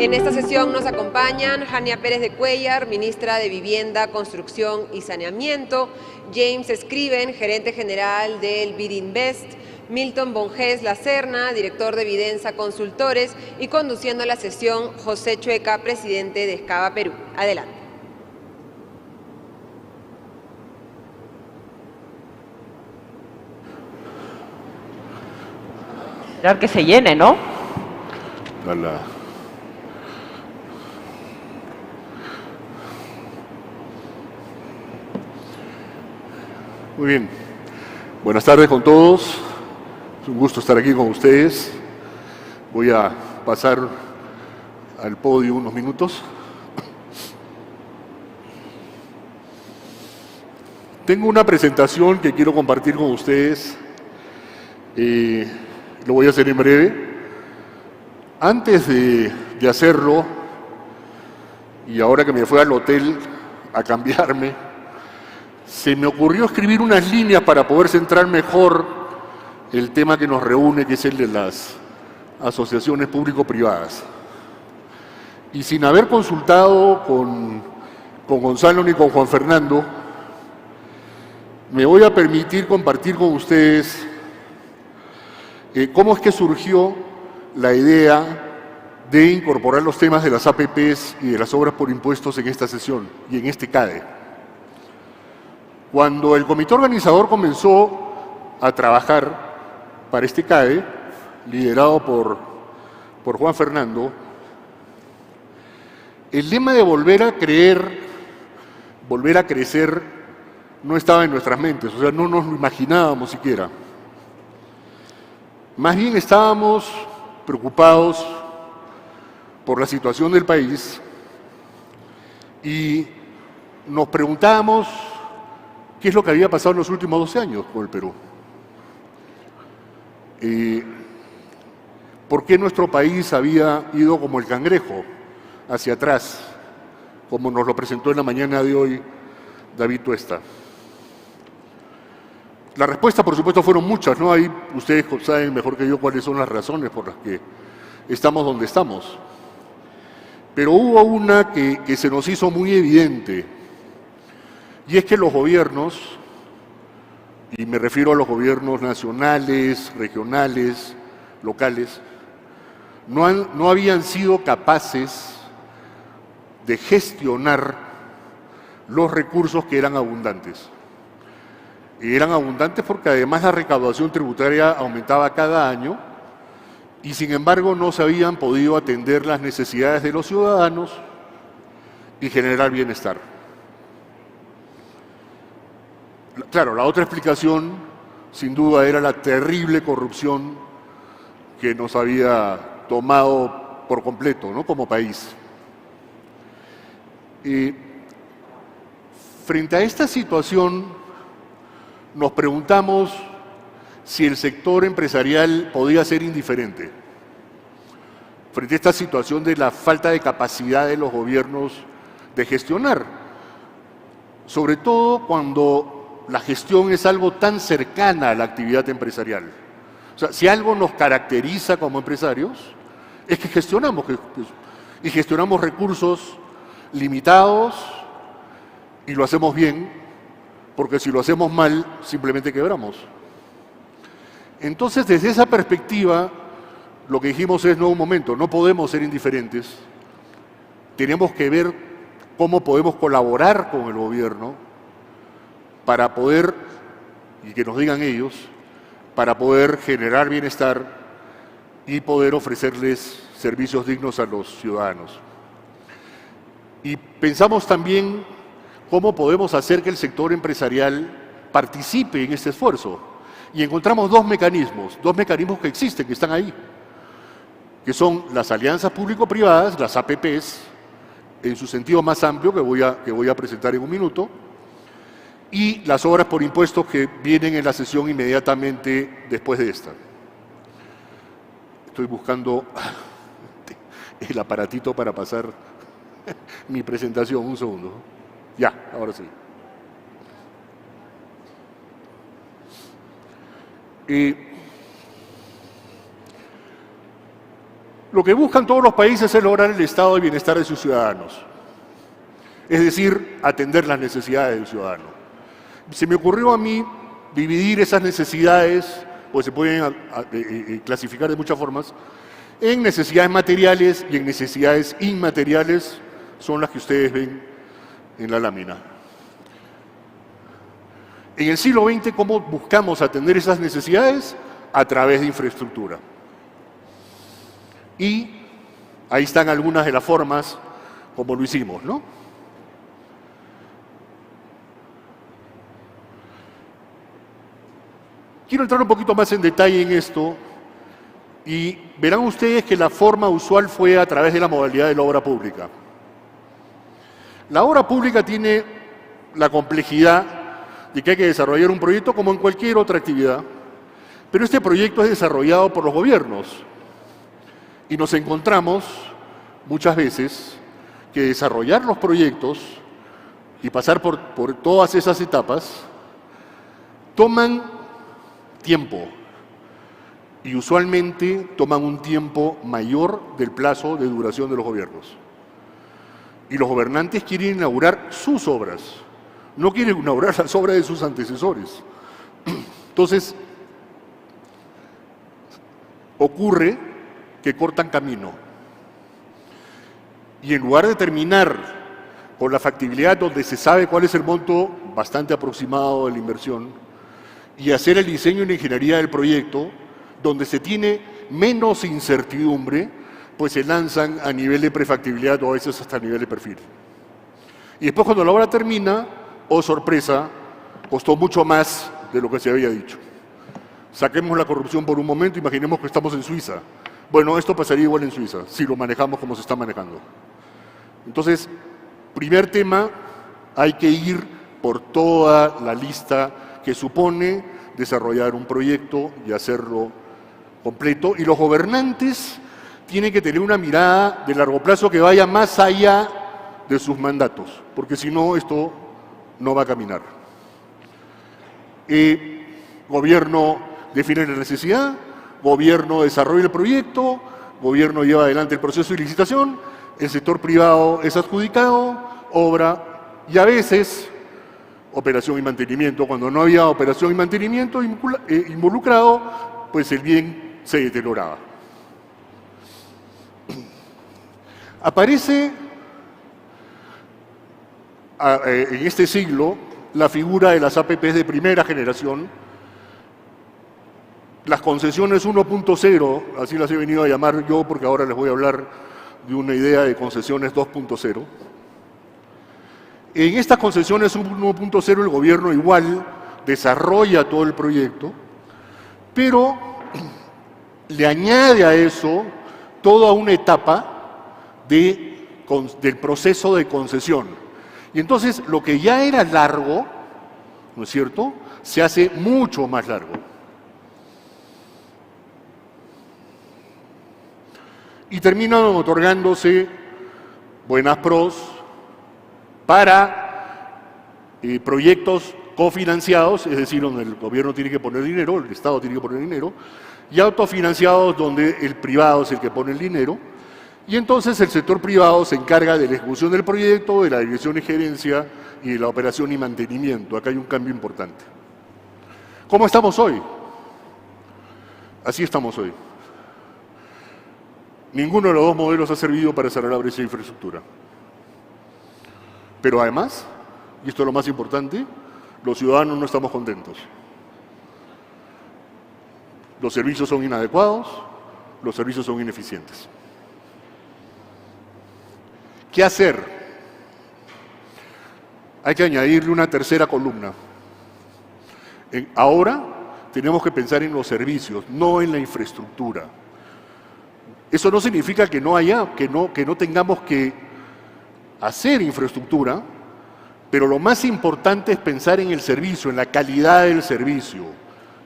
En esta sesión nos acompañan Jania Pérez de Cuellar, ministra de Vivienda, Construcción y Saneamiento, James Scriven, gerente general del BidInvest, Milton Bonges Lacerna, director de Vidensa Consultores, y conduciendo la sesión José Chueca, presidente de Escava Perú. Adelante. Esperar que se llene, ¿no? Hola. Muy bien. Buenas tardes con todos. Es un gusto estar aquí con ustedes. Voy a pasar al podio unos minutos. Tengo una presentación que quiero compartir con ustedes. Lo voy a hacer en breve. Antes de hacerlo, y ahora que me fui al hotel a cambiarme, se me ocurrió escribir unas líneas para poder centrar mejor el tema que nos reúne, que es el de las asociaciones público-privadas. Y sin haber consultado con Gonzalo ni con Juan Fernando, me voy a permitir compartir con ustedes cómo es que surgió la idea de incorporar los temas de las APPs y de las obras por impuestos en esta sesión y en este CADE. Cuando el comité organizador comenzó a trabajar para este CADE, liderado por Juan Fernando, el lema de volver a creer, volver a crecer, no estaba en nuestras mentes, o sea, no nos lo imaginábamos siquiera. Más bien estábamos preocupados por la situación del país y nos preguntábamos qué es lo que había pasado en los últimos 12 años con el Perú. ¿Por qué nuestro país había ido como el cangrejo hacia atrás, como nos lo presentó en la mañana de hoy David Tuesta? La respuesta, por supuesto, fueron muchas, ¿no? Ahí ustedes saben mejor que yo cuáles son las razones por las que estamos donde estamos. Pero hubo una que se nos hizo muy evidente, y es que los gobiernos, y me refiero a los gobiernos nacionales, regionales, locales, no habían sido capaces de gestionar los recursos que eran abundantes. Y eran abundantes porque además la recaudación tributaria aumentaba cada año y sin embargo no se habían podido atender las necesidades de los ciudadanos y generar bienestar. Claro, la otra explicación sin duda era la terrible corrupción que nos había tomado por completo, ¿no?, como país. Frente a esta situación nos preguntamos si el sector empresarial podía ser indiferente frente a esta situación de la falta de capacidad de los gobiernos de gestionar, sobre todo cuando la gestión es algo tan cercana a la actividad empresarial. O sea, si algo nos caracteriza como empresarios es que gestionamos, y gestionamos recursos limitados y lo hacemos bien, porque si lo hacemos mal, simplemente quebramos. Entonces, desde esa perspectiva, lo que dijimos es, no, un momento, no podemos ser indiferentes, tenemos que ver cómo podemos colaborar con el gobierno para poder, y que nos digan ellos, para poder generar bienestar y poder ofrecerles servicios dignos a los ciudadanos. Y pensamos también cómo podemos hacer que el sector empresarial participe en este esfuerzo. Y encontramos dos mecanismos que existen, que están ahí, que son las alianzas público-privadas, las APPs, en su sentido más amplio, que voy a presentar en un minuto, y las obras por impuestos que vienen en la sesión inmediatamente después de esta. Estoy buscando el aparatito para pasar mi presentación, un segundo. Ya, ahora sí. Lo que buscan todos los países es lograr el estado de bienestar de sus ciudadanos, es decir, atender las necesidades del ciudadano. Se me ocurrió a mí dividir esas necesidades, pues se pueden clasificar de muchas formas, en necesidades materiales y en necesidades inmateriales, son las que ustedes ven en la lámina. En el siglo XX, ¿cómo buscamos atender esas necesidades? A través de infraestructura. Y ahí están algunas de las formas como lo hicimos, ¿no? Quiero entrar un poquito más en detalle en esto y verán ustedes que la forma usual fue a través de la modalidad de la obra pública. La obra pública tiene la complejidad de que hay que desarrollar un proyecto como en cualquier otra actividad, pero este proyecto es desarrollado por los gobiernos. Y nos encontramos muchas veces que desarrollar los proyectos y pasar por todas esas etapas toman tiempo y usualmente toman un tiempo mayor del plazo de duración de los gobiernos. Y los gobernantes quieren inaugurar sus obras, no quieren inaugurar las obras de sus antecesores. Entonces, ocurre que cortan camino. Y en lugar de terminar con la factibilidad donde se sabe cuál es el monto bastante aproximado de la inversión y hacer el diseño y la ingeniería del proyecto, donde se tiene menos incertidumbre, pues se lanzan a nivel de prefactibilidad o a veces hasta a nivel de perfil. Y después cuando la obra termina, oh sorpresa, costó mucho más de lo que se había dicho. Saquemos la corrupción por un momento, imaginemos que estamos en Suiza. Bueno, esto pasaría igual en Suiza, si lo manejamos como se está manejando. Entonces, primer tema, hay que ir por toda la lista que supone desarrollar un proyecto y hacerlo completo. Y los gobernantes tienen que tener una mirada de largo plazo que vaya más allá de sus mandatos, porque si no, esto no va a caminar. Gobierno define la necesidad, gobierno desarrolla el proyecto, gobierno lleva adelante el proceso de licitación, el sector privado es adjudicado, obra y a veces operación y mantenimiento. Cuando no había operación y mantenimiento involucrado, pues el bien se deterioraba. Aparece en este siglo la figura de las APPs de primera generación, las concesiones 1.0, así las he venido a llamar yo porque ahora les voy a hablar de una idea de concesiones 2.0. En estas concesiones 1.0 el gobierno igual desarrolla todo el proyecto, pero le añade a eso toda una etapa del proceso de concesión. Y entonces lo que ya era largo, ¿no es cierto?, se hace mucho más largo. Y terminan otorgándose buenas pros para proyectos cofinanciados, es decir, donde el gobierno tiene que poner dinero, el Estado tiene que poner dinero, y autofinanciados donde el privado es el que pone el dinero, y entonces el sector privado se encarga de la ejecución del proyecto, de la dirección y gerencia y de la operación y mantenimiento. Acá hay un cambio importante. ¿Cómo estamos hoy? Así estamos hoy. Ninguno de los dos modelos ha servido para cerrar la brecha de infraestructura. Pero además, y esto es lo más importante, los ciudadanos no estamos contentos. Los servicios son inadecuados, los servicios son ineficientes. ¿Qué hacer? Hay que añadirle una tercera columna. Ahora tenemos que pensar en los servicios, no en la infraestructura. Eso no significa que no tengamos que hacer infraestructura, pero lo más importante es pensar en el servicio, en la calidad del servicio.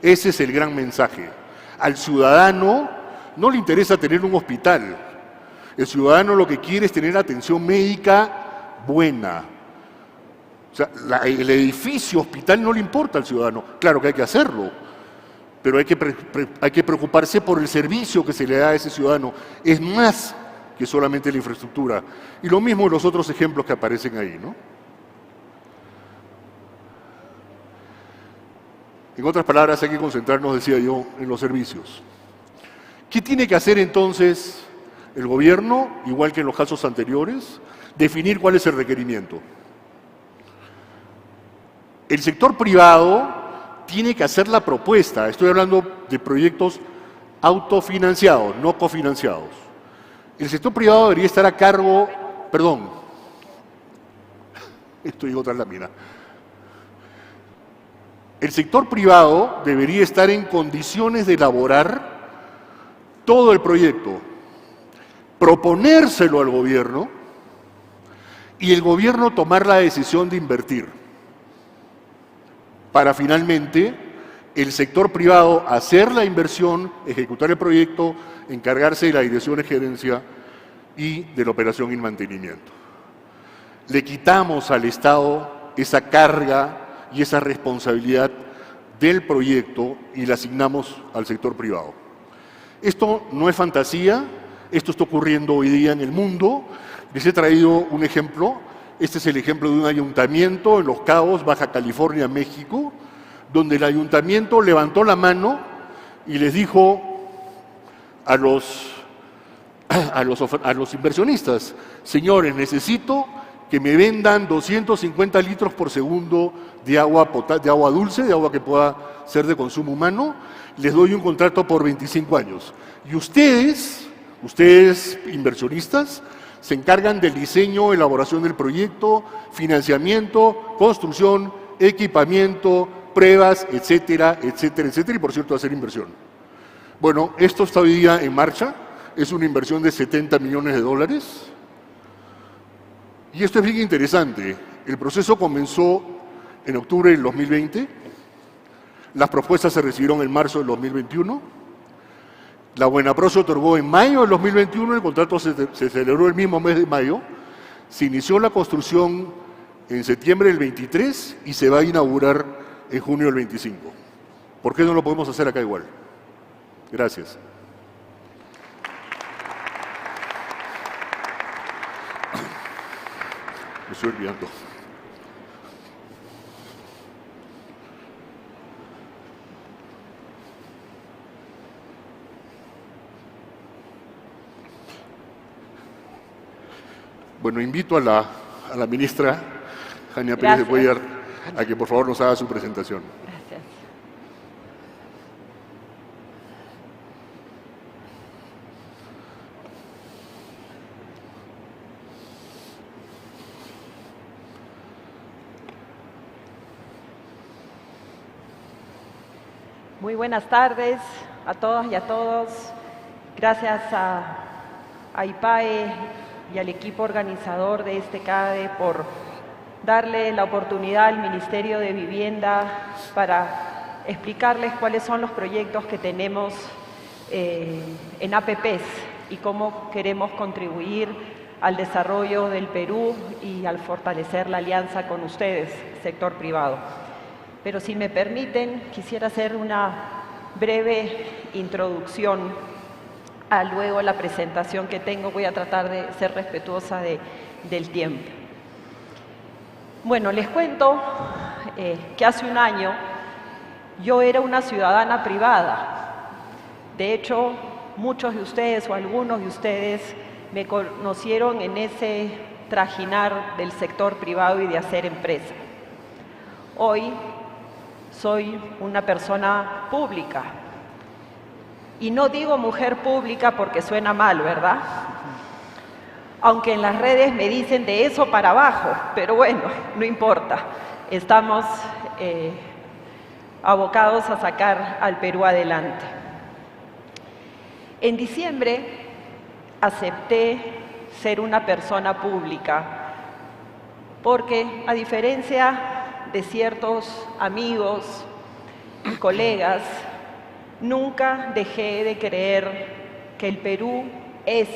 Ese es el gran mensaje. Al ciudadano no le interesa tener un hospital. El ciudadano lo que quiere es tener atención médica buena. O sea, el edificio hospital no le importa al ciudadano. Claro que hay que hacerlo, pero hay que preocuparse por el servicio que se le da a ese ciudadano. Es más que solamente la infraestructura. Y lo mismo en los otros ejemplos que aparecen ahí, ¿no? En otras palabras, hay que concentrarnos, decía yo, en los servicios. ¿Qué tiene que hacer entonces el gobierno, igual que en los casos anteriores? Definir cuál es el requerimiento. El sector privado tiene que hacer la propuesta. Estoy hablando de proyectos autofinanciados, no cofinanciados. El sector privado debería estar a cargo, perdón, esto digo otra lámina. El sector privado debería estar en condiciones de elaborar todo el proyecto, proponérselo al gobierno y el gobierno tomar la decisión de invertir, para finalmente el sector privado hacer la inversión, ejecutar el proyecto, encargarse de la dirección de gerencia y de la operación y mantenimiento. Le quitamos al Estado esa carga y esa responsabilidad del proyecto y la asignamos al sector privado. Esto no es fantasía, esto está ocurriendo hoy día en el mundo. Les he traído un ejemplo. Este es el ejemplo de un ayuntamiento en Los Cabos, Baja California, México, donde el ayuntamiento levantó la mano y les dijo a los inversionistas: señores, necesito que me vendan 250 litros por segundo de agua dulce, de agua que pueda ser de consumo humano. Les doy un contrato por 25 años. Y ustedes inversionistas, se encargan del diseño, elaboración del proyecto, financiamiento, construcción, equipamiento, pruebas, etcétera, etcétera, etcétera, y por cierto, hacer inversión. Bueno, esto está hoy día en marcha, es una inversión de $70 millones. Y esto es bien interesante. El proceso comenzó en octubre del 2020, las propuestas se recibieron en marzo del 2021, la Buenapro se otorgó en mayo del 2021, el contrato se celebró el mismo mes de mayo, se inició la construcción en septiembre del 23 y se va a inaugurar en junio del 25. ¿Por qué no lo podemos hacer acá igual? Gracias. Me estoy olvidando. Bueno, invito a la ministra Jania Pérez de Cuéllar a que por favor nos haga su presentación. Gracias. Muy buenas tardes a todas y a todos. Gracias a IPAE y al equipo organizador de este CADE por darle la oportunidad al Ministerio de Vivienda para explicarles cuáles son los proyectos que tenemos en APPs y cómo queremos contribuir al desarrollo del Perú y al fortalecer la alianza con ustedes, sector privado. Pero si me permiten, quisiera hacer una breve introducción a luego la presentación que tengo. Voy a tratar de ser respetuosa del tiempo. Bueno, les cuento que hace un año yo era una ciudadana privada. De hecho, muchos de ustedes o algunos de ustedes me conocieron en ese trajinar del sector privado y de hacer empresa. Hoy soy una persona pública. Y no digo mujer pública porque suena mal, ¿verdad? Aunque en las redes me dicen de eso para abajo, pero bueno, no importa. Estamos abocados a sacar al Perú adelante. En diciembre acepté ser una persona pública porque, a diferencia de ciertos amigos y colegas, nunca dejé de creer que el Perú es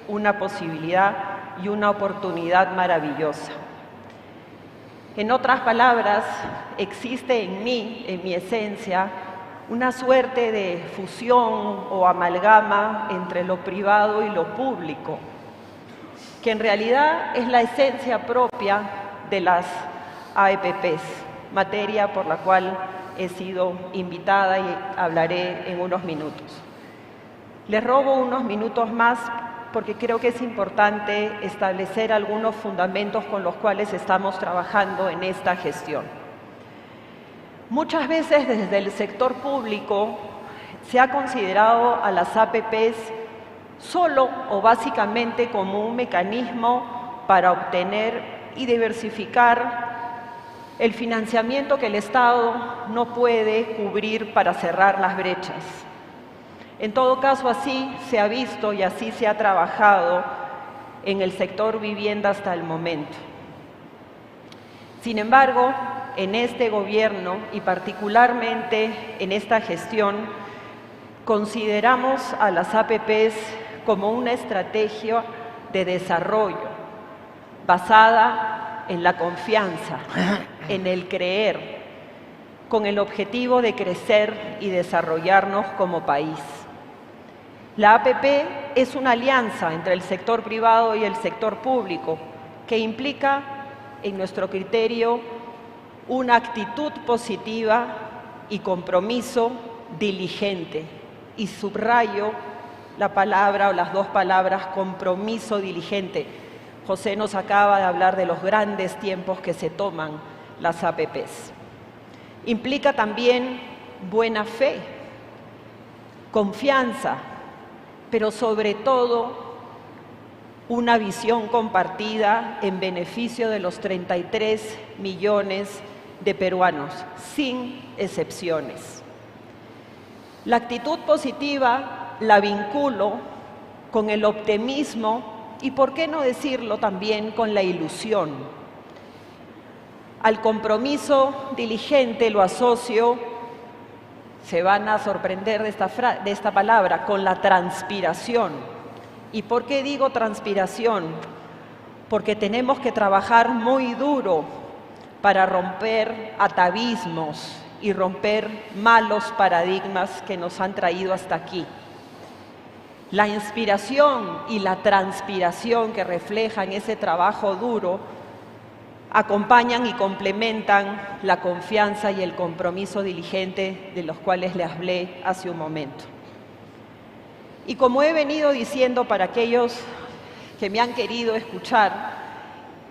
una posibilidad y una oportunidad maravillosa. En otras palabras, existe en mí, en mi esencia, una suerte de fusión o amalgama entre lo privado y lo público, que en realidad es la esencia propia de las AEPPs, materia por la cual he sido invitada y hablaré en unos minutos. Les robo unos minutos más porque creo que es importante establecer algunos fundamentos con los cuales estamos trabajando en esta gestión. Muchas veces desde el sector público se ha considerado a las APPs solo o básicamente como un mecanismo para obtener y diversificar el financiamiento que el Estado no puede cubrir para cerrar las brechas. En todo caso, así se ha visto y así se ha trabajado en el sector vivienda hasta el momento. Sin embargo, en este gobierno y particularmente en esta gestión, consideramos a las APPs como una estrategia de desarrollo basada en la confianza, en el creer, con el objetivo de crecer y desarrollarnos como país. La APP es una alianza entre el sector privado y el sector público que implica, en nuestro criterio, una actitud positiva y compromiso diligente. Y subrayo la palabra o las dos palabras compromiso diligente. José nos acaba de hablar de los grandes tiempos que se toman las APPs. Implica también buena fe, confianza, pero sobre todo una visión compartida en beneficio de los 33 millones de peruanos, sin excepciones. La actitud positiva la vinculo con el optimismo y, por qué no decirlo, también con la ilusión. Al compromiso diligente lo asocio, se van a sorprender de esta palabra, con la transpiración. ¿Y por qué digo transpiración? Porque tenemos que trabajar muy duro para romper atavismos y romper malos paradigmas que nos han traído hasta aquí. La inspiración y la transpiración que reflejan ese trabajo duro acompañan y complementan la confianza y el compromiso diligente de los cuales les hablé hace un momento. Y como he venido diciendo para aquellos que me han querido escuchar,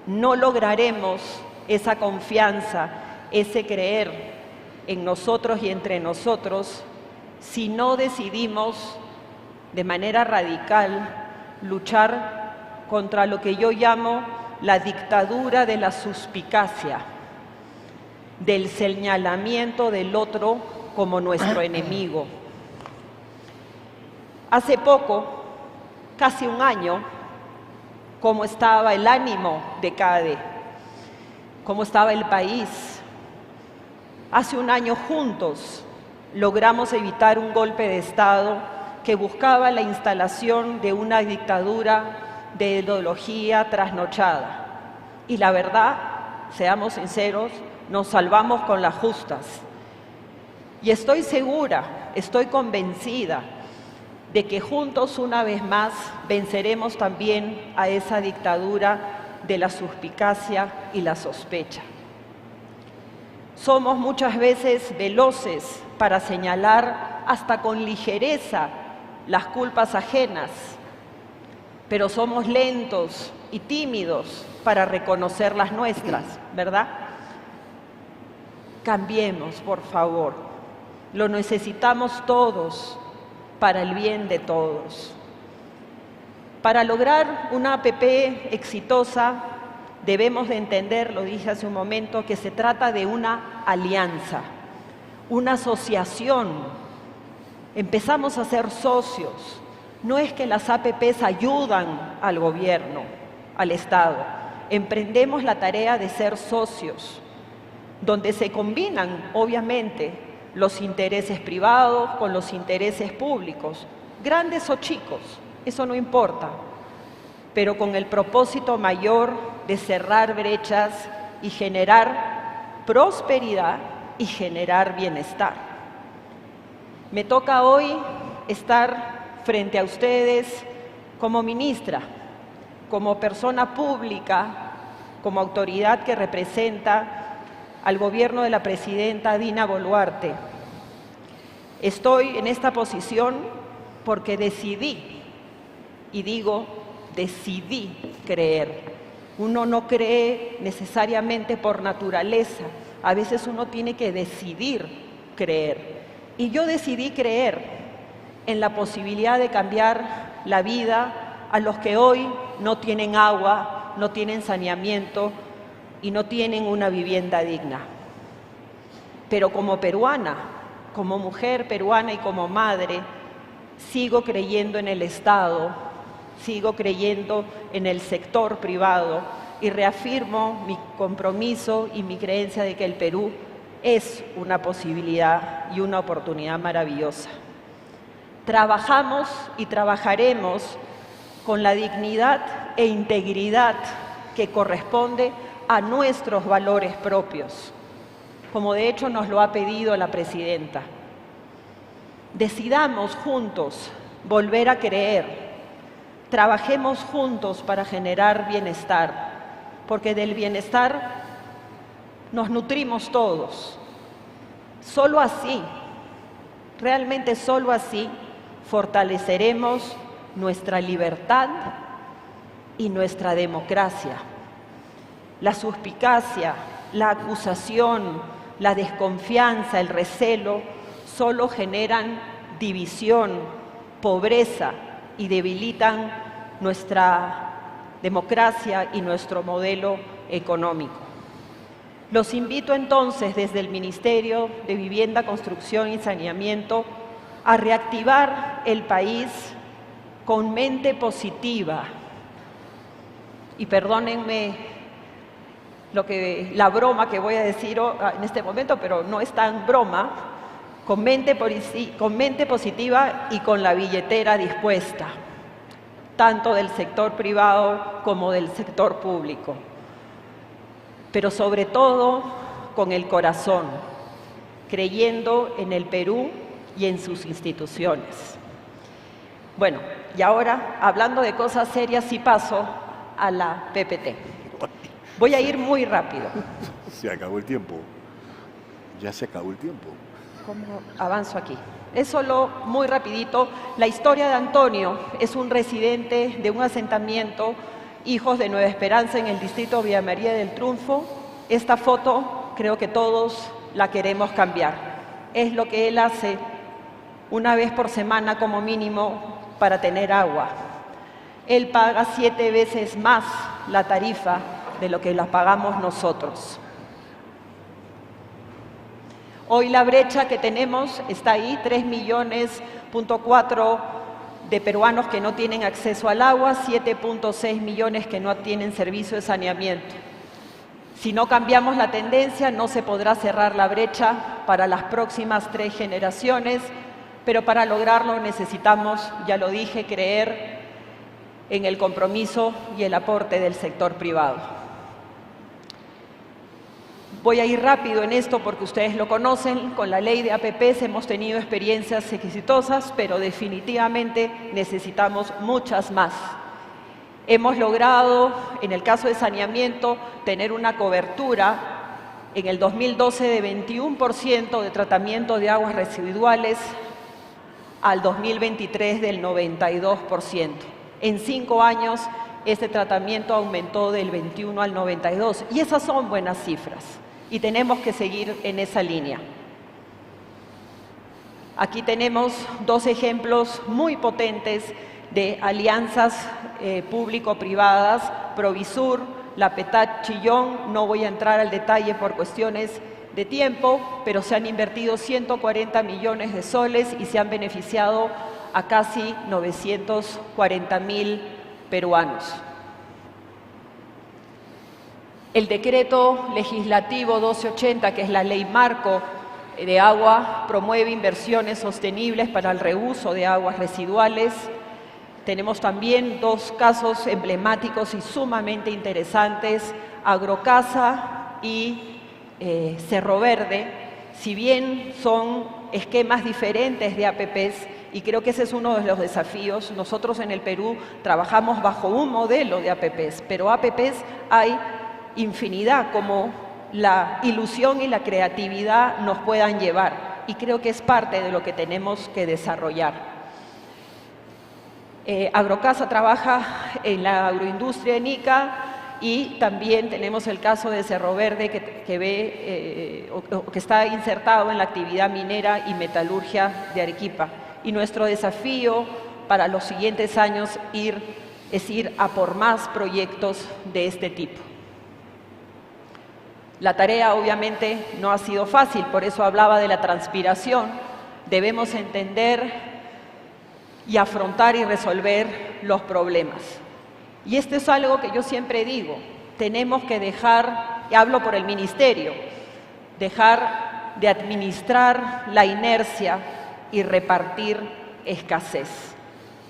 no lograremos esa confianza, ese creer en nosotros y entre nosotros si no decidimos de manera radical luchar contra lo que yo llamo la dictadura de la suspicacia, del señalamiento del otro como nuestro enemigo. Hace poco, casi un año, cómo estaba el ánimo de CADE, cómo estaba el país. Hace un año juntos logramos evitar un golpe de Estado que buscaba la instalación de una dictadura de ideología trasnochada. Y la verdad, seamos sinceros, nos salvamos con las justas. Y estoy segura, estoy convencida de que juntos una vez más venceremos también a esa dictadura de la suspicacia y la sospecha. Somos muchas veces veloces para señalar hasta con ligereza las culpas ajenas, pero somos lentos y tímidos para reconocer las nuestras, ¿verdad? Cambiemos, por favor. Lo necesitamos todos para el bien de todos. Para lograr una APP exitosa, debemos de entender, lo dije hace un momento, que se trata de una alianza, una asociación. Empezamos a ser socios. No es que las APPs ayudan al gobierno, al Estado. Emprendemos la tarea de ser socios, donde se combinan, obviamente, los intereses privados con los intereses públicos, grandes o chicos, eso no importa, pero con el propósito mayor de cerrar brechas y generar prosperidad y generar bienestar. Me toca hoy estar frente a ustedes como ministra, como persona pública, como autoridad que representa al gobierno de la presidenta Dina Boluarte. Estoy en esta posición porque decidí, y digo, decidí creer. Uno no cree necesariamente por naturaleza, a veces uno tiene que decidir creer. Y yo decidí creer en la posibilidad de cambiar la vida a los que hoy no tienen agua, no tienen saneamiento y no tienen una vivienda digna. Pero como peruana, como mujer peruana y como madre, sigo creyendo en el Estado, sigo creyendo en el sector privado y reafirmo mi compromiso y mi creencia de que el Perú es una posibilidad y una oportunidad maravillosa. Trabajamos y trabajaremos con la dignidad e integridad que corresponde a nuestros valores propios, como de hecho nos lo ha pedido la presidenta. Decidamos juntos volver a creer, trabajemos juntos para generar bienestar, porque del bienestar nos nutrimos todos. Solo así, realmente solo así, fortaleceremos nuestra libertad y nuestra democracia. La suspicacia, la acusación, la desconfianza, el recelo, solo generan división, pobreza y debilitan nuestra democracia y nuestro modelo económico. Los invito entonces desde el Ministerio de Vivienda, Construcción y Saneamiento a reactivar el país con mente positiva. Y perdónenme la broma que voy a decir en este momento, pero no es tan broma, con mente positiva y con la billetera dispuesta, tanto del sector privado como del sector público. Pero sobre todo con el corazón, creyendo en el Perú y en sus instituciones. Bueno, y ahora, hablando de cosas serias, sí paso a la PPT. Voy a ir muy rápido. Se acabó el tiempo. Ya se acabó el tiempo. ¿Cómo avanzo aquí? Es solo muy rapidito. La historia de Antonio es un residente de un asentamiento Hijos de Nueva Esperanza en el distrito Villa María del Triunfo. Esta foto creo que todos la queremos cambiar. Es lo que él hace una vez por semana como mínimo para tener agua. Él paga 7 veces más la tarifa de lo que la pagamos nosotros. Hoy la brecha que tenemos está ahí, 3,4 millones de peruanos que no tienen acceso al agua, 7,6 millones que no tienen servicio de saneamiento. Si no cambiamos la tendencia, no se podrá cerrar la brecha para las próximas 3 generaciones, pero para lograrlo necesitamos, ya lo dije, creer en el compromiso y el aporte del sector privado. Voy a ir rápido en esto porque ustedes lo conocen. Con la ley de APPs hemos tenido experiencias exitosas, pero definitivamente necesitamos muchas más. Hemos logrado, en el caso de saneamiento, tener una cobertura en el 2012 de 21% de tratamiento de aguas residuales, al 2023 del 92%. En 5 años, este tratamiento aumentó del 21 al 92, y esas son buenas cifras. Y tenemos que seguir en esa línea. Aquí tenemos 2 ejemplos muy potentes de alianzas público-privadas, Provisur, la PETAT Chillón. No voy a entrar al detalle por cuestiones de tiempo, pero se han invertido 140 millones de soles y se han beneficiado a casi 940,000 peruanos. El decreto legislativo 1280, que es la ley marco de agua, promueve inversiones sostenibles para el reuso de aguas residuales. Tenemos también 2 casos emblemáticos y sumamente interesantes, Agrocasa y Cerro Verde. Si bien son esquemas diferentes de APPs y creo que ese es uno de los desafíos. Nosotros en el Perú trabajamos bajo un modelo de APPs, pero APPs hay infinidad, como la ilusión y la creatividad nos puedan llevar, y creo que es parte de lo que tenemos que desarrollar. Agrocasa trabaja en la agroindustria en Ica y también tenemos el caso de Cerro Verde que está insertado en la actividad minera y metalurgia de Arequipa. Y nuestro desafío para los siguientes años es ir a por más proyectos de este tipo. La tarea obviamente no ha sido fácil, por eso hablaba de la transpiración. Debemos entender y afrontar y resolver los problemas. Y esto es algo que yo siempre digo, tenemos que dejar, y hablo por el Ministerio, dejar de administrar la inercia y repartir escasez.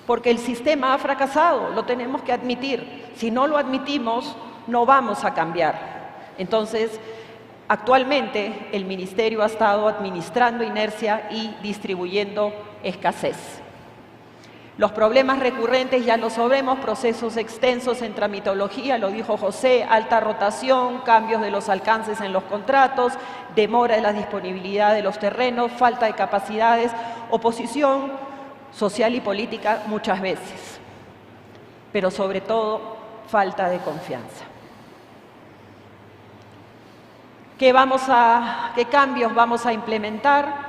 Porque el sistema ha fracasado, lo tenemos que admitir. Si no lo admitimos, no vamos a cambiar. Entonces, actualmente el Ministerio ha estado administrando inercia y distribuyendo escasez. Los problemas recurrentes ya lo sabemos, procesos extensos en tramitología, lo dijo José, alta rotación, cambios de los alcances en los contratos, demora de la disponibilidad de los terrenos, falta de capacidades, oposición social y política muchas veces, pero sobre todo falta de confianza. ¿Qué cambios vamos a implementar?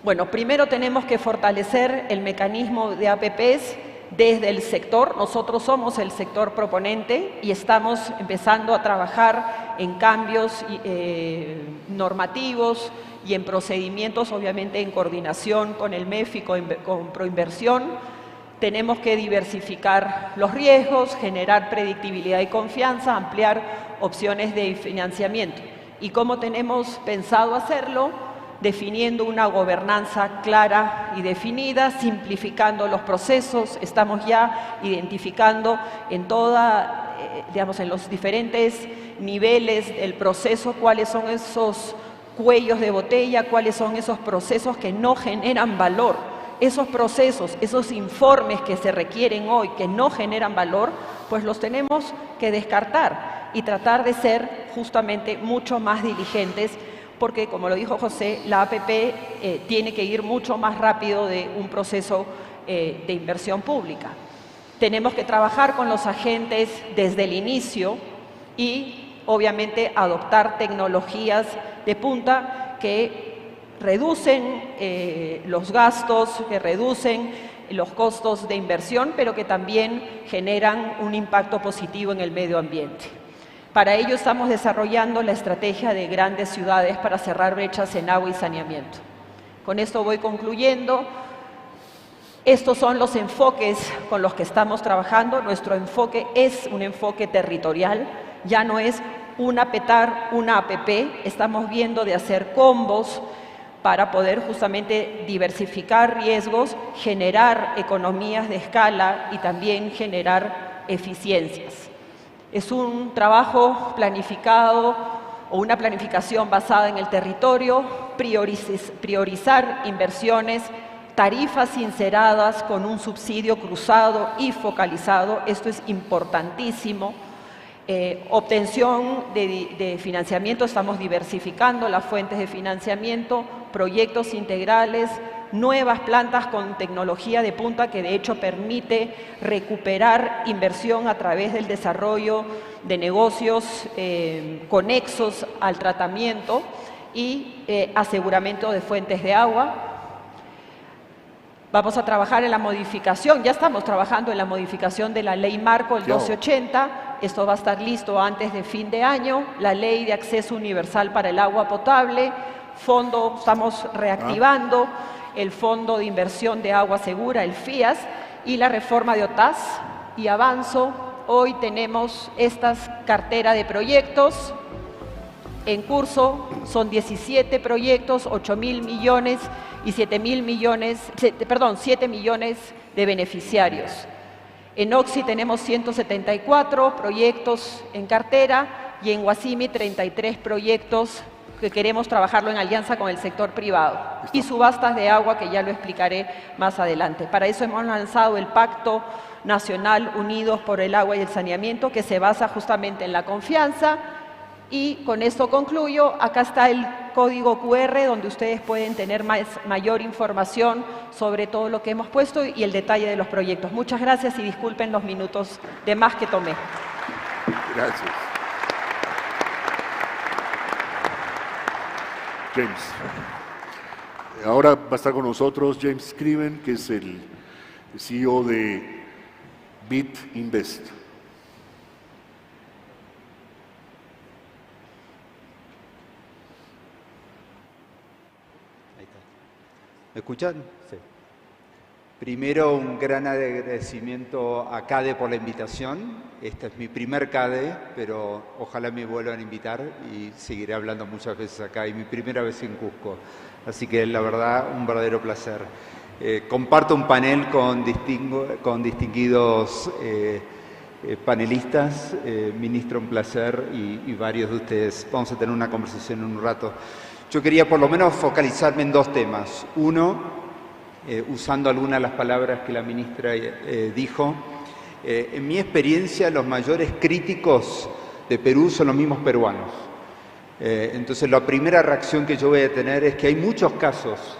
Bueno, primero tenemos que fortalecer el mecanismo de APPs desde el sector. Nosotros somos el sector proponente y estamos empezando a trabajar en cambios normativos y en procedimientos, obviamente en coordinación con el MEF y con Proinversión. Tenemos que diversificar los riesgos, generar predictibilidad y confianza, ampliar opciones de financiamiento. ¿Y cómo tenemos pensado hacerlo? Definiendo una gobernanza clara y definida, simplificando los procesos. Estamos ya identificando en en los diferentes niveles del proceso cuáles son esos cuellos de botella, cuáles son esos procesos que no generan valor. Esos procesos, esos informes que se requieren hoy que no generan valor, pues los tenemos que descartar y tratar de ser justamente mucho más diligentes, porque, como lo dijo José, la APP tiene que ir mucho más rápido de un proceso de inversión pública. Tenemos que trabajar con los agentes desde el inicio y, obviamente, adoptar tecnologías de punta que reducen los gastos, que reducen los costos de inversión, pero que también generan un impacto positivo en el medio ambiente. Para ello estamos desarrollando la estrategia de grandes ciudades para cerrar brechas en agua y saneamiento. Con esto voy concluyendo. Estos son los enfoques con los que estamos trabajando. Nuestro enfoque es un enfoque territorial, ya no es una petar, una APP. Estamos viendo de hacer combos para poder justamente diversificar riesgos, generar economías de escala y también generar eficiencias. Es un trabajo planificado o una planificación basada en el territorio, priorizar inversiones, tarifas sinceradas con un subsidio cruzado y focalizado. Esto es importantísimo. Obtención de financiamiento, estamos diversificando las fuentes de financiamiento, proyectos integrales, nuevas plantas con tecnología de punta que de hecho permite recuperar inversión a través del desarrollo de negocios conexos al tratamiento y aseguramiento de fuentes de agua. Vamos a trabajar en la modificación, ya estamos trabajando en la modificación de la ley marco, el 1280, esto va a estar listo antes de fin de año, la ley de acceso universal para el agua potable, estamos reactivando el Fondo de Inversión de Agua Segura, el FIAS, y la reforma de OTAS. Y avanzo, hoy tenemos esta cartera de proyectos en curso, son 17 proyectos, 8.000 millones y 7 millones de beneficiarios. En OXI tenemos 174 proyectos en cartera y en Guasimi 33 proyectos que queremos trabajarlo en alianza con el sector privado. Y subastas de agua, que ya lo explicaré más adelante. Para eso hemos lanzado el Pacto Nacional Unidos por el Agua y el Saneamiento, que se basa justamente en la confianza. Y con esto concluyo. Acá está el código QR, donde ustedes pueden tener mayor información sobre todo lo que hemos puesto y el detalle de los proyectos. Muchas gracias y disculpen los minutos de más que tomé. Gracias. James. Ahora va a estar con nosotros James Scriven, que es el CEO de BID Invest. ¿Me escuchan? Sí. Primero, un gran agradecimiento a CADE por la invitación. Esta es mi primer CADE, pero ojalá me vuelvan a invitar y seguiré hablando muchas veces acá. Y mi primera vez en Cusco. Así que, la verdad, un verdadero placer. Comparto un panel con distinguidos panelistas. Ministro, un placer, y varios de ustedes. Vamos a tener una conversación en un rato. Yo quería por lo menos focalizarme en dos temas. Uno, usando algunas de las palabras que la ministra dijo, en mi experiencia los mayores críticos de Perú son los mismos peruanos. Entonces la primera reacción que yo voy a tener es que hay muchos casos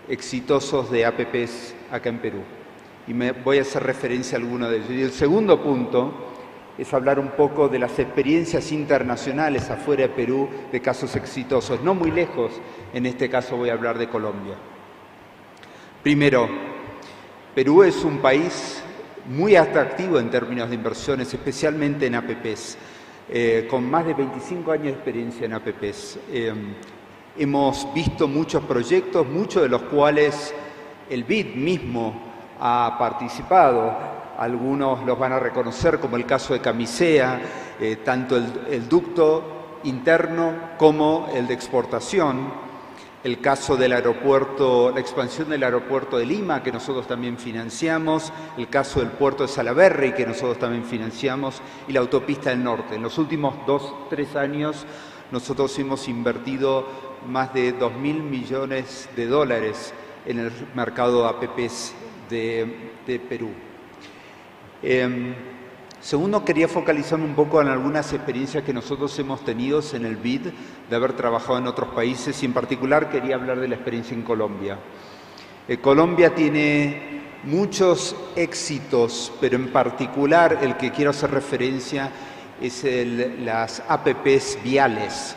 exitosos de APPs acá en Perú. Y me voy a hacer referencia a alguno de ellos. Y el segundo punto es hablar un poco de las experiencias internacionales afuera de Perú de casos exitosos. No muy lejos, en este caso voy a hablar de Colombia. Primero, Perú es un país muy atractivo en términos de inversiones, especialmente en APPs, con más de 25 años de experiencia en APPs. Hemos visto muchos proyectos, muchos de los cuales el BID mismo ha participado. Algunos los van a reconocer, como el caso de Camisea, tanto el ducto interno como el de exportación. El caso del aeropuerto, la expansión del aeropuerto de Lima, que nosotros también financiamos. El caso del puerto de Salaberry, que nosotros también financiamos. Y la autopista del norte. En los últimos 2-3 años nosotros hemos invertido más de 2.000 millones de dólares en el mercado APPs de Perú. Segundo, quería focalizarme un poco en algunas experiencias que nosotros hemos tenido en el BID, de haber trabajado en otros países, y en particular quería hablar de la experiencia en Colombia. Colombia tiene muchos éxitos, pero en particular el que quiero hacer referencia es las APPs viales.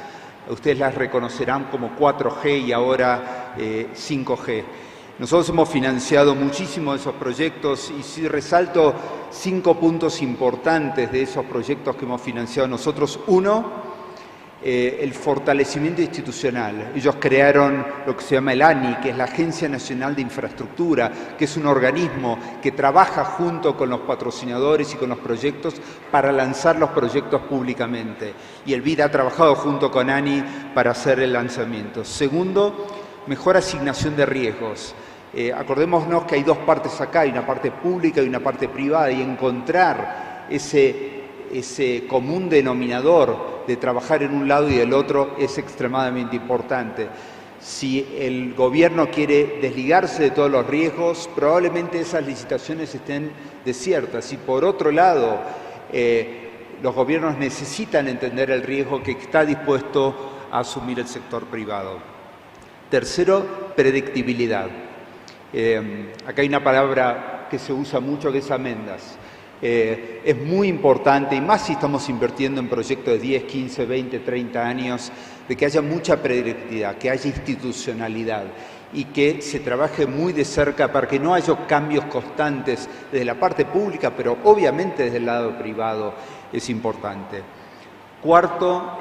Ustedes las reconocerán como 4G y ahora 5G. Nosotros hemos financiado muchísimo de esos proyectos y si resalto 5 puntos importantes de esos proyectos que hemos financiado nosotros. Uno, el fortalecimiento institucional. Ellos crearon lo que se llama el ANI, que es la Agencia Nacional de Infraestructura, que es un organismo que trabaja junto con los patrocinadores y con los proyectos para lanzar los proyectos públicamente. Y el BID ha trabajado junto con ANI para hacer el lanzamiento. Segundo, mejor asignación de riesgos. Acordémonos que hay dos partes acá, hay una parte pública y una parte privada, y encontrar ese común denominador de trabajar en un lado y del otro es extremadamente importante. Si el gobierno quiere desligarse de todos los riesgos, probablemente esas licitaciones estén desiertas. Y por otro lado, los gobiernos necesitan entender el riesgo que está dispuesto a asumir el sector privado. Tercero, predictibilidad. Acá hay una palabra que se usa mucho que es amendas. Es muy importante, y más si estamos invirtiendo en proyectos de 10, 15, 20, 30 años, de que haya mucha predictibilidad, que haya institucionalidad y que se trabaje muy de cerca para que no haya cambios constantes desde la parte pública, pero obviamente desde el lado privado es importante. Cuarto,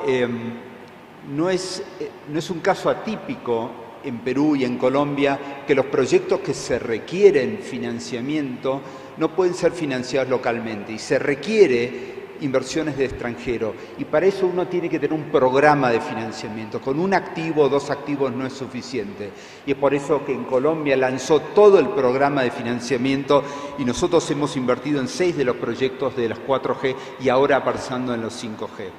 no es un caso atípico en Perú y en Colombia que los proyectos que se requieren financiamiento no pueden ser financiados localmente y se requiere inversiones de extranjero, y para eso uno tiene que tener un programa de financiamiento. Con un activo o 2 activos no es suficiente, y es por eso que en Colombia lanzó todo el programa de financiamiento y nosotros hemos invertido en 6 de los proyectos de las 4G y ahora avanzando en los 5G.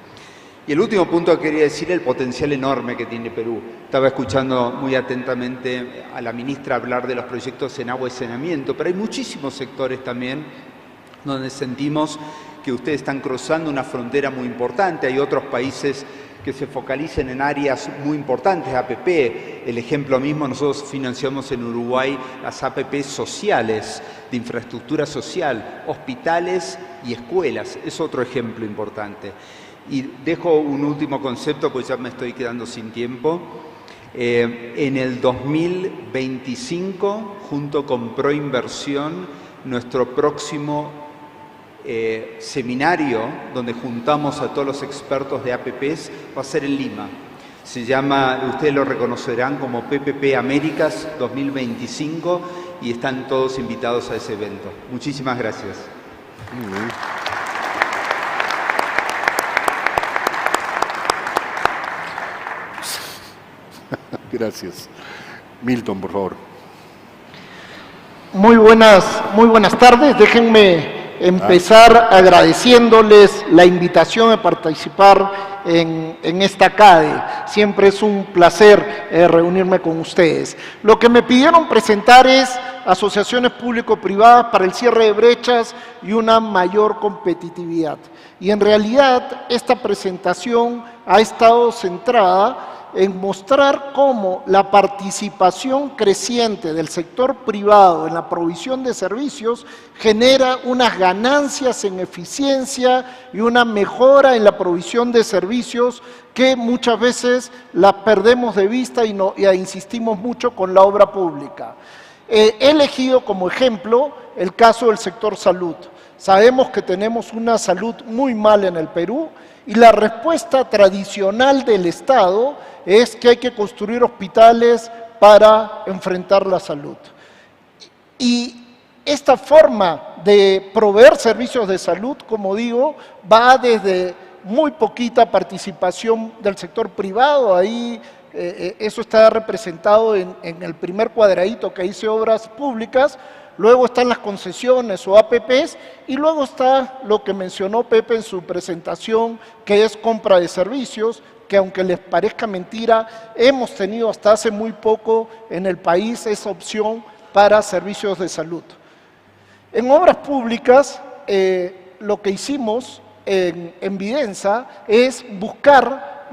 Y el último punto que quería decir, el potencial enorme que tiene Perú. Estaba escuchando muy atentamente a la ministra hablar de los proyectos en agua y saneamiento, pero hay muchísimos sectores también donde sentimos que ustedes están cruzando una frontera muy importante. Hay otros países que se focalicen en áreas muy importantes, APP. El ejemplo mismo, nosotros financiamos en Uruguay las APP sociales, de infraestructura social, hospitales y escuelas. Es otro ejemplo importante. Y dejo un último concepto, pues ya me estoy quedando sin tiempo. En el 2025, junto con Proinversión, nuestro próximo seminario, donde juntamos a todos los expertos de APPs, va a ser en Lima. Se llama, ustedes lo reconocerán como PPP Américas 2025 y están todos invitados a ese evento. Muchísimas gracias. Gracias. Milton, por favor. Muy buenas tardes. Déjenme empezar agradeciéndoles la invitación a participar en esta CADE. Siempre es un placer reunirme con ustedes. Lo que me pidieron presentar es asociaciones público-privadas para el cierre de brechas y una mayor competitividad. Y en realidad esta presentación ha estado centrada en mostrar cómo la participación creciente del sector privado en la provisión de servicios genera unas ganancias en eficiencia y una mejora en la provisión de servicios que muchas veces las perdemos de vista y insistimos mucho con la obra pública. He elegido como ejemplo el caso del sector salud. Sabemos que tenemos una salud muy mala en el Perú y la respuesta tradicional del Estado es que hay que construir hospitales para enfrentar la salud. Y esta forma de proveer servicios de salud, como digo, va desde muy poquita participación del sector privado. Ahí eso está representado en el primer cuadradito que dice obras públicas. Luego están las concesiones o APPs y luego está lo que mencionó Pepe en su presentación, que es compra de servicios, que aunque les parezca mentira, hemos tenido hasta hace muy poco en el país esa opción para servicios de salud. En obras públicas, lo que hicimos en Vidensa es buscar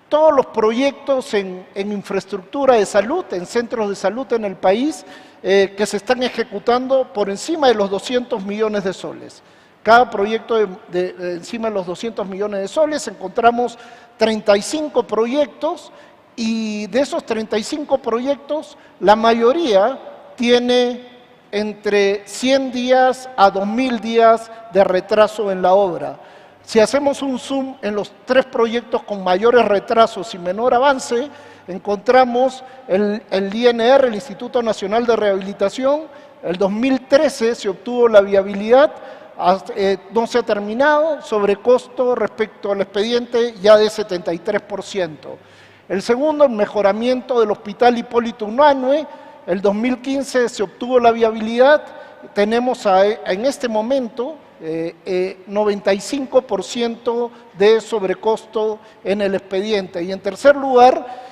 todos los proyectos en infraestructura de salud, en centros de salud en el país, que se están ejecutando por encima de los 200 millones de soles. Cada proyecto de encima de los 200 millones de soles, encontramos 35 proyectos y de esos 35 proyectos, la mayoría tiene entre 100 días a 2000 días de retraso en la obra. Si hacemos un zoom en los 3 proyectos con mayores retrasos y menor avance, encontramos el INR, el Instituto Nacional de Rehabilitación. El 2013 se obtuvo la viabilidad, no se ha terminado, sobrecosto respecto al expediente ya de 73%. El segundo, el mejoramiento del Hospital Hipólito Unanue. El 2015 se obtuvo la viabilidad, tenemos en este momento 95% de sobrecosto en el expediente. Y en tercer lugar,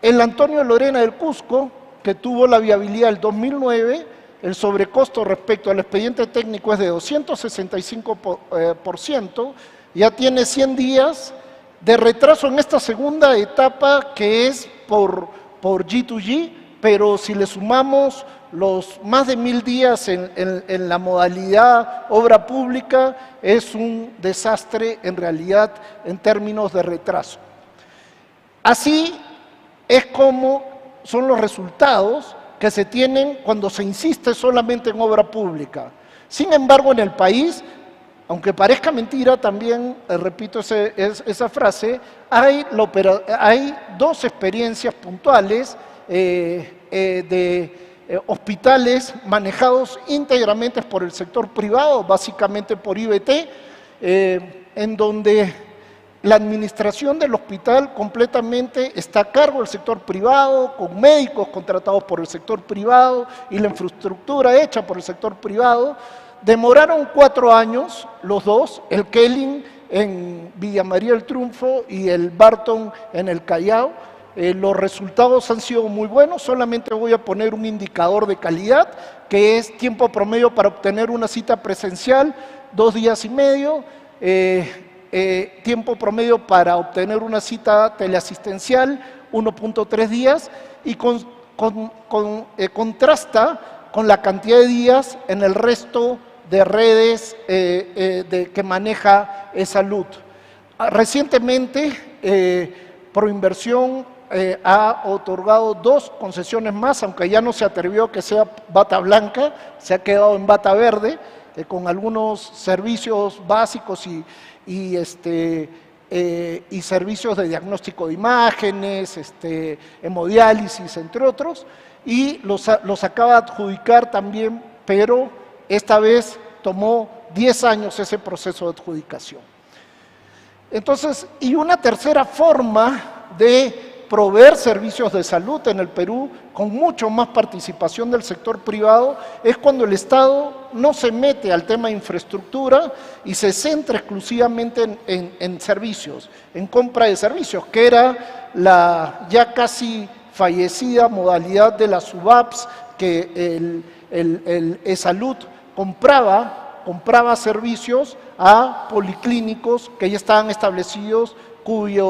el Antonio Lorena del Cusco, que tuvo la viabilidad el 2009, el sobrecosto respecto al expediente técnico es de 265%, ya tiene 100 días de retraso en esta segunda etapa que es por G2G, pero si le sumamos los más de 1000 días en la modalidad obra pública, es un desastre en realidad en términos de retraso. Así es como son los resultados que se tienen cuando se insiste solamente en obra pública. Sin embargo, en el país, aunque parezca mentira, también, repito esa frase, hay 2 experiencias puntuales de hospitales manejados íntegramente por el sector privado, básicamente por IBT, en donde la administración del hospital completamente está a cargo del sector privado, con médicos contratados por el sector privado y la infraestructura hecha por el sector privado. Demoraron 4 años los dos, el Kelling en Villa María del Triunfo y el Barton en el Callao. Los resultados han sido muy buenos. Solamente voy a poner un indicador de calidad, que es tiempo promedio para obtener una cita presencial, 2 días y medio, tiempo promedio para obtener una cita teleasistencial, 1.3 días, y contrasta con la cantidad de días en el resto de redes que maneja Salud. Recientemente, Proinversión ha otorgado 2 concesiones más, aunque ya no se atrevió a que sea bata blanca, se ha quedado en bata verde, con algunos servicios básicos y servicios de diagnóstico de imágenes, hemodiálisis, entre otros, y los acaba de adjudicar también, pero esta vez tomó 10 años ese proceso de adjudicación. Entonces, y una tercera forma de proveer servicios de salud en el Perú, con mucho más participación del sector privado, es cuando el Estado no se mete al tema de infraestructura y se centra exclusivamente en servicios, en compra de servicios, que era la ya casi fallecida modalidad de las SUBAPS, que el Salud compraba servicios a policlínicos que ya estaban establecidos, cuya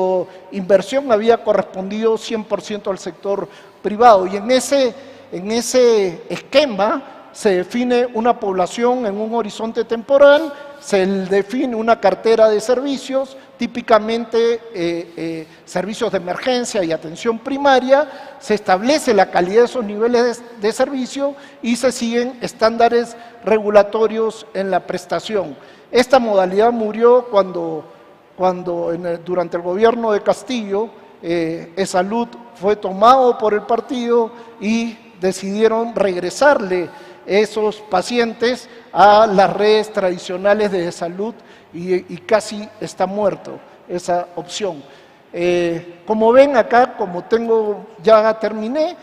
inversión había correspondido 100% al sector privado. Y en ese esquema se define una población en un horizonte temporal, se define una cartera de servicios, típicamente servicios de emergencia y atención primaria, se establece la calidad de esos niveles de servicio y se siguen estándares regulatorios en la prestación. Esta modalidad murió durante el gobierno de Castillo, Salud fue tomado por el partido y decidieron regresarle esos pacientes a las redes tradicionales de salud y casi está muerto esa opción. Como ven acá, ya terminé,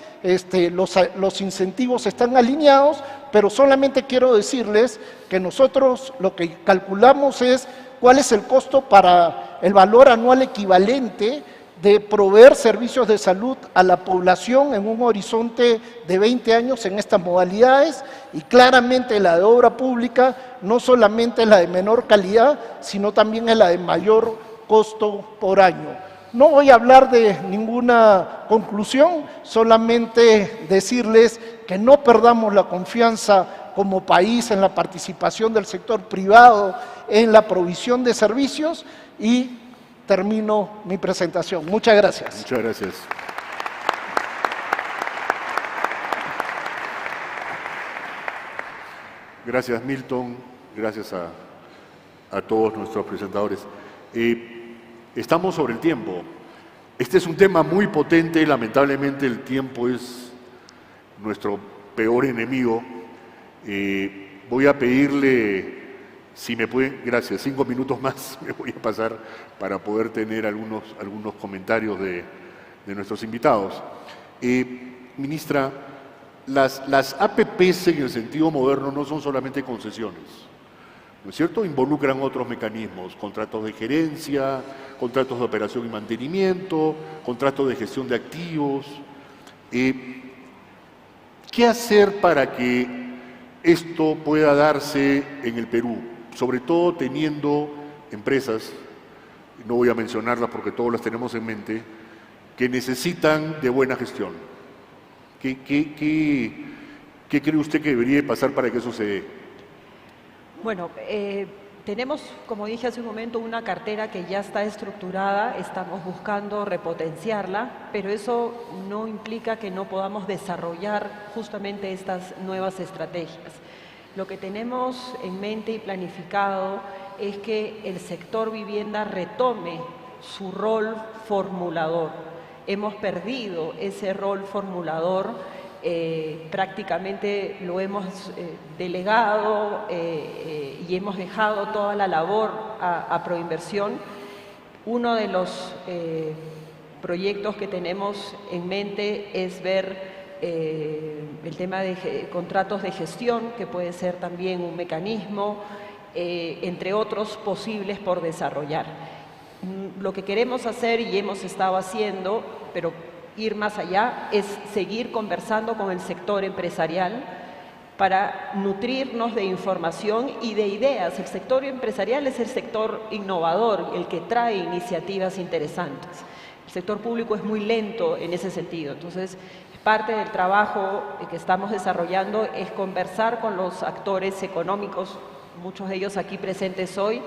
los incentivos están alineados, pero solamente quiero decirles que nosotros lo que calculamos es cuál es el costo para el valor anual equivalente de proveer servicios de salud a la población en un horizonte de 20 años en estas modalidades, y claramente la de obra pública no solamente es la de menor calidad, sino también es la de mayor costo por año. No voy a hablar de ninguna conclusión, solamente decirles que no perdamos la confianza como país en la participación del sector privado en la provisión de servicios, y termino mi presentación. Muchas gracias. Muchas gracias. Gracias, Milton. Gracias a todos nuestros presentadores. Estamos sobre el tiempo. Este es un tema muy potente. Lamentablemente el tiempo es nuestro peor enemigo. Voy a pedirle, si me pueden, gracias, 5 minutos más me voy a pasar para poder tener algunos comentarios de nuestros invitados. Ministra, las APPs en el sentido moderno no son solamente concesiones, ¿no es cierto? Involucran otros mecanismos, contratos de gerencia, contratos de operación y mantenimiento, contratos de gestión de activos. ¿Qué hacer para que esto pueda darse en el Perú? Sobre todo teniendo empresas, no voy a mencionarlas porque todos las tenemos en mente, que necesitan de buena gestión. ¿Qué cree usted que debería pasar para que eso se dé? Bueno, tenemos, como dije hace un momento, una cartera que ya está estructurada, estamos buscando repotenciarla, pero eso no implica que no podamos desarrollar justamente estas nuevas estrategias. Lo que tenemos en mente y planificado es que el sector vivienda retome su rol formulador. Hemos perdido ese rol formulador, prácticamente lo hemos delegado y hemos dejado toda la labor a Proinversión. Uno de los proyectos que tenemos en mente es ver el tema de contratos de gestión, que puede ser también un mecanismo, entre otros posibles por desarrollar. Lo que queremos hacer y hemos estado haciendo, pero ir más allá, es seguir conversando con el sector empresarial para nutrirnos de información y de ideas. El sector empresarial es el sector innovador, el que trae iniciativas interesantes. El sector público es muy lento en ese sentido. Entonces, parte del trabajo que estamos desarrollando es conversar con los actores económicos, muchos de ellos aquí presentes hoy,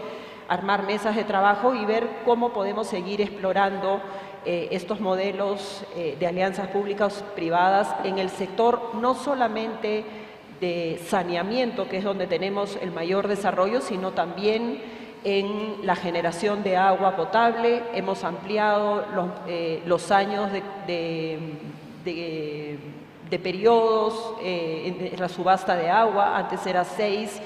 armar mesas de trabajo y ver cómo podemos seguir explorando estos modelos de alianzas públicas privadas en el sector no solamente de saneamiento, que es donde tenemos el mayor desarrollo, sino también en la generación de agua potable. Hemos ampliado los años de periodos en la subasta de agua. Antes era 6,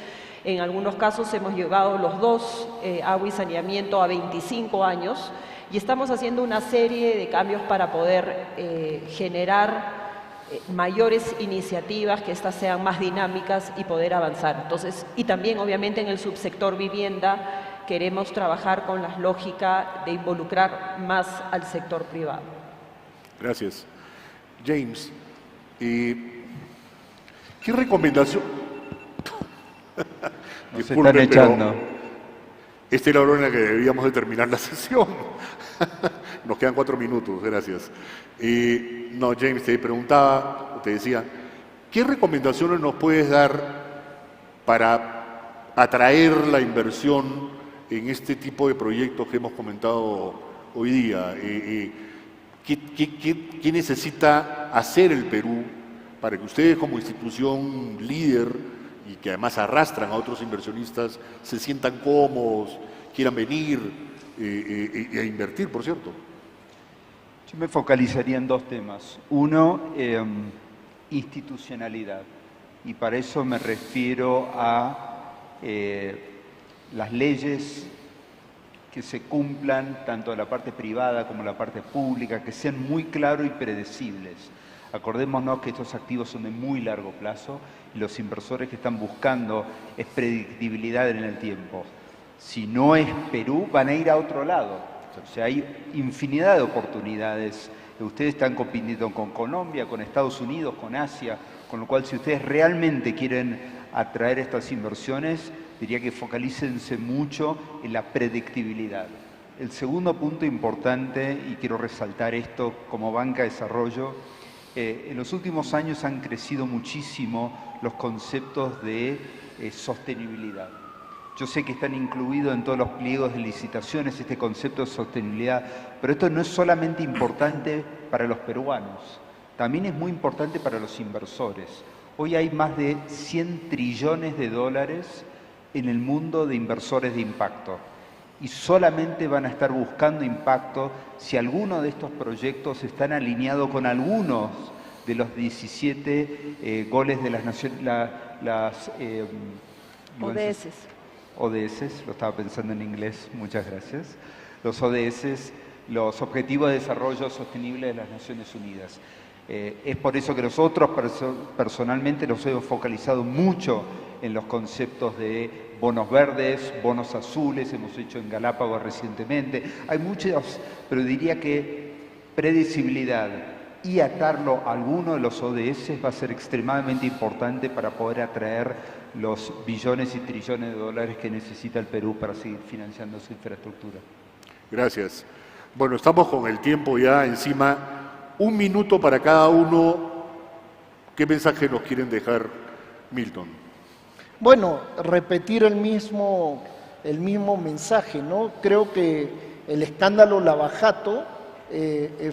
en algunos casos hemos llevado los 2, agua y saneamiento, a 25 años, y estamos haciendo una serie de cambios para poder generar mayores iniciativas, que éstas sean más dinámicas y poder avanzar. Entonces, y también obviamente en el subsector vivienda queremos trabajar con la lógica de involucrar más al sector privado. Gracias. James, ¿qué recomendación? Nos están echando. Esta es la hora en la que debíamos de terminar la sesión. Nos quedan 4 minutos, gracias. No, James, te preguntaba, te decía, ¿qué recomendaciones nos puedes dar para atraer la inversión en este tipo de proyectos que hemos comentado hoy día? ¿Qué necesita hacer el Perú para que ustedes, como institución líder y que además arrastran a otros inversionistas, se sientan cómodos, quieran venir a invertir, por cierto? Yo me focalizaría en 2 temas. Uno, institucionalidad. Y para eso me refiero a las leyes que se cumplan, tanto la parte privada como la parte pública, que sean muy claros y predecibles. Acordémonos que estos activos son de muy largo plazo y los inversores que están buscando es predictibilidad en el tiempo. Si no es Perú, van a ir a otro lado. O sea, hay infinidad de oportunidades. Ustedes están compitiendo con Colombia, con Estados Unidos, con Asia, con lo cual si ustedes realmente quieren atraer estas inversiones, diría que focalícense mucho en la predictibilidad. El segundo punto importante, y quiero resaltar esto como banca de desarrollo, en los últimos años han crecido muchísimo los conceptos de sostenibilidad. Yo sé que están incluidos en todos los pliegos de licitaciones este concepto de sostenibilidad, pero esto no es solamente importante para los peruanos, también es muy importante para los inversores. Hoy hay más de 100 trillones de dólares en el mundo de inversores de impacto y solamente van a estar buscando impacto si alguno de estos proyectos están alineados con algunos de los 17 goles de las naciones, ODS, lo estaba pensando en inglés, muchas gracias. Los ODS, los Objetivos de Desarrollo Sostenible de las Naciones Unidas. Es por eso que nosotros personalmente nos hemos focalizado mucho en los conceptos de bonos verdes, bonos azules, hemos hecho en Galápagos recientemente. Hay muchos, pero diría que predecibilidad y atarlo a alguno de los ODS va a ser extremadamente importante para poder atraer los billones y trillones de dólares que necesita el Perú para seguir financiando su infraestructura. Gracias. Bueno, estamos con el tiempo ya encima. 1 minuto para cada uno. ¿Qué mensaje nos quieren dejar, Milton? Bueno, repetir el mismo mensaje, ¿no? Creo que el escándalo Lava Jato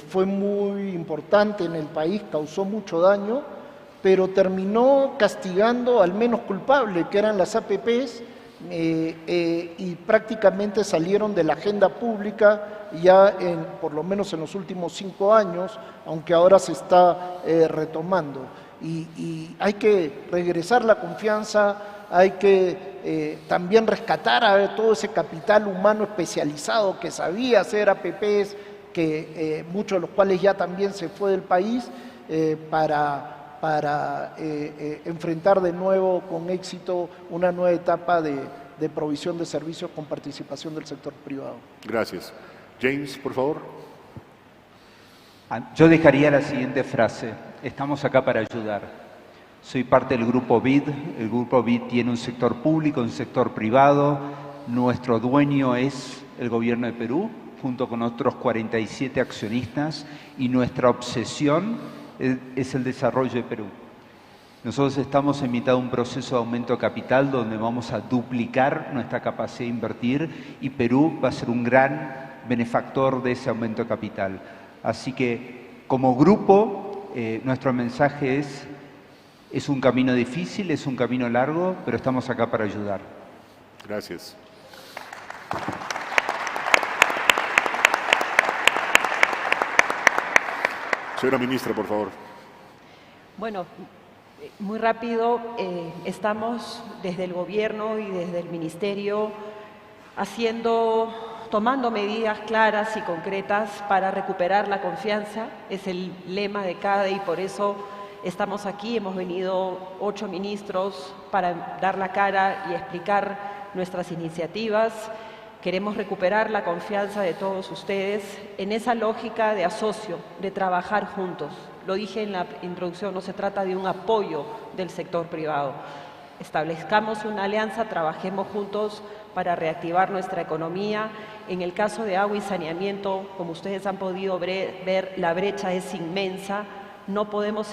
fue muy importante en el país, causó mucho daño, pero terminó castigando al menos culpable, que eran las APPs, y prácticamente salieron de la agenda pública ya por lo menos en los últimos 5 años, aunque ahora se está retomando. Y hay que regresar la confianza, hay que también rescatar a todo ese capital humano especializado que sabía hacer APPs, que muchos de los cuales ya también se fue del país, para enfrentar de nuevo con éxito una nueva etapa de de provisión de servicios con participación del sector privado. Gracias. James, por favor. Yo dejaría la siguiente frase: estamos acá para ayudar. Soy parte del Grupo BID. El Grupo BID tiene un sector público, un sector privado. Nuestro dueño es el gobierno de Perú, junto con otros 47 accionistas, y nuestra obsesión es el desarrollo de Perú. Nosotros estamos en mitad de un proceso de aumento de capital donde vamos a duplicar nuestra capacidad de invertir y Perú va a ser un gran benefactor de ese aumento de capital. Así que, como grupo, nuestro mensaje es un camino difícil, es un camino largo, pero estamos acá para ayudar. Gracias. Señora ministra, por favor. Bueno, muy rápido, estamos desde el gobierno y desde el ministerio tomando medidas claras y concretas para recuperar la confianza. Es el lema de CADE y por eso estamos aquí. Hemos venido 8 ministros para dar la cara y explicar nuestras iniciativas. Queremos recuperar la confianza de todos ustedes en esa lógica de asocio, de trabajar juntos. Lo dije en la introducción, no se trata de un apoyo del sector privado. Establezcamos una alianza, trabajemos juntos para reactivar nuestra economía. En el caso de agua y saneamiento, como ustedes han podido ver, la brecha es inmensa. No podemos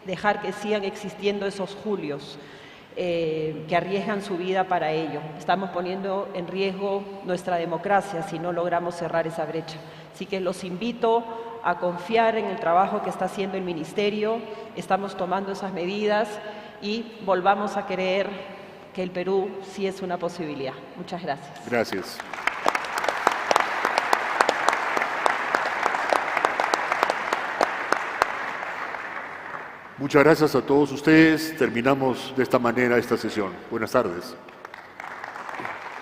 dejar que sigan existiendo esos julios que arriesgan su vida para ello. Estamos poniendo en riesgo nuestra democracia si no logramos cerrar esa brecha. Así que los invito a confiar en el trabajo que está haciendo el Ministerio. Estamos tomando esas medidas y volvamos a creer que el Perú sí es una posibilidad. Muchas gracias. Gracias. Muchas gracias a todos ustedes. Terminamos de esta manera esta sesión. Buenas tardes.